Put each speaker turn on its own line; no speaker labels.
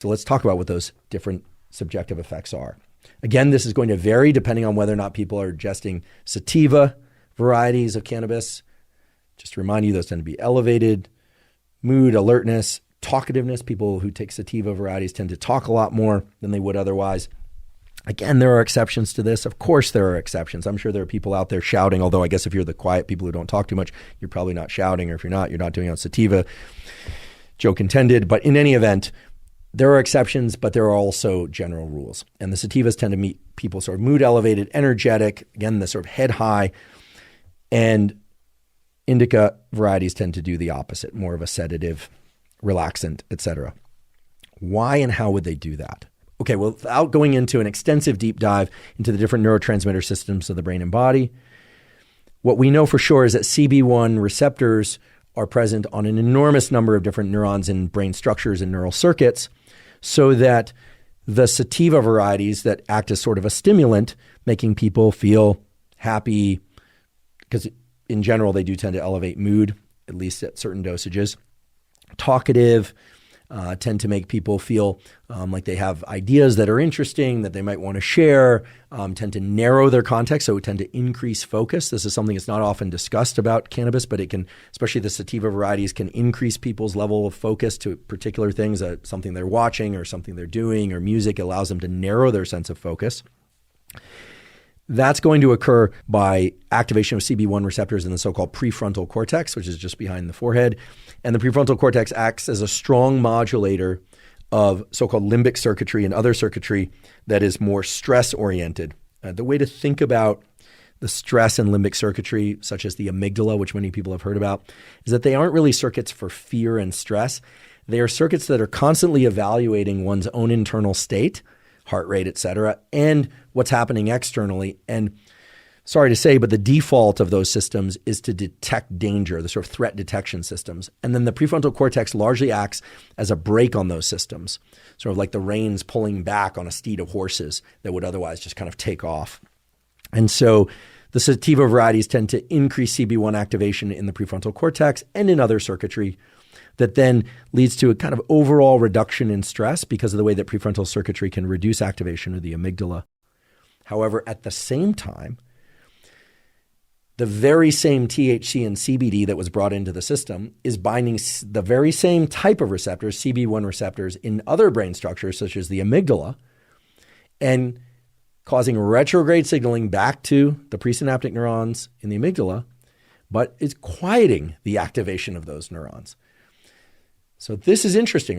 So let's talk about what those different subjective effects are. Again, this is going to vary depending on whether or not people are ingesting sativa varieties of cannabis. Just to remind you, those tend to be elevated. Mood, alertness, talkativeness. People who take sativa varieties tend to talk a lot more than they would otherwise. Again, there are exceptions to this. Of course, there are exceptions. I'm sure there are people out there shouting, although I guess if you're the quiet people who don't talk too much, you're probably not shouting, or if you're not doing it on sativa. Joke intended. But in any event, there are exceptions, but there are also general rules. And the sativas tend to meet people sort of mood elevated, energetic, again, the sort of head high. And indica varieties tend to do the opposite, more of a sedative, relaxant, etc. Why and how would they do that? Okay, well, without going into an extensive deep dive into the different neurotransmitter systems of the brain and body, what we know for sure is that CB1 receptors are present on an enormous number of different neurons in brain structures and neural circuits, so that the sativa varieties that act as sort of a stimulant, making people feel happy, because in general they do tend to elevate mood, at least at certain dosages, talkative, tend to make people feel like they have ideas that are interesting, that they might want to share, tend to narrow their context, so tend to increase focus. This is something that's not often discussed about cannabis, but it can, especially the sativa varieties, can increase people's level of focus to particular things, something they're watching or something they're doing, or music allows them to narrow their sense of focus. That's going to occur by activation of CB1 receptors in the so-called prefrontal cortex, which is just behind the forehead. And the prefrontal cortex acts as a strong modulator of so-called limbic circuitry and other circuitry that is more stress-oriented. The way to think about the stress and limbic circuitry, such as the amygdala, which many people have heard about, is that they aren't really circuits for fear and stress. They are circuits that are constantly evaluating one's own internal state, heart rate, et cetera, and what's happening externally. And sorry to say, but the default of those systems is to detect danger, the sort of threat detection systems. And then the prefrontal cortex largely acts as a brake on those systems, sort of like the reins pulling back on a steed of horses that would otherwise just kind of take off. And so the sativa varieties tend to increase CB1 activation in the prefrontal cortex and in other circuitry that then leads to a kind of overall reduction in stress because of the way that prefrontal circuitry can reduce activation of the amygdala. However, at the same time, the very same THC and CBD that was brought into the system is binding the very same type of receptors, CB1 receptors, in other brain structures, such as the amygdala, and causing retrograde signaling back to the presynaptic neurons in the amygdala, but it's quieting the activation of those neurons. So this is interesting, right?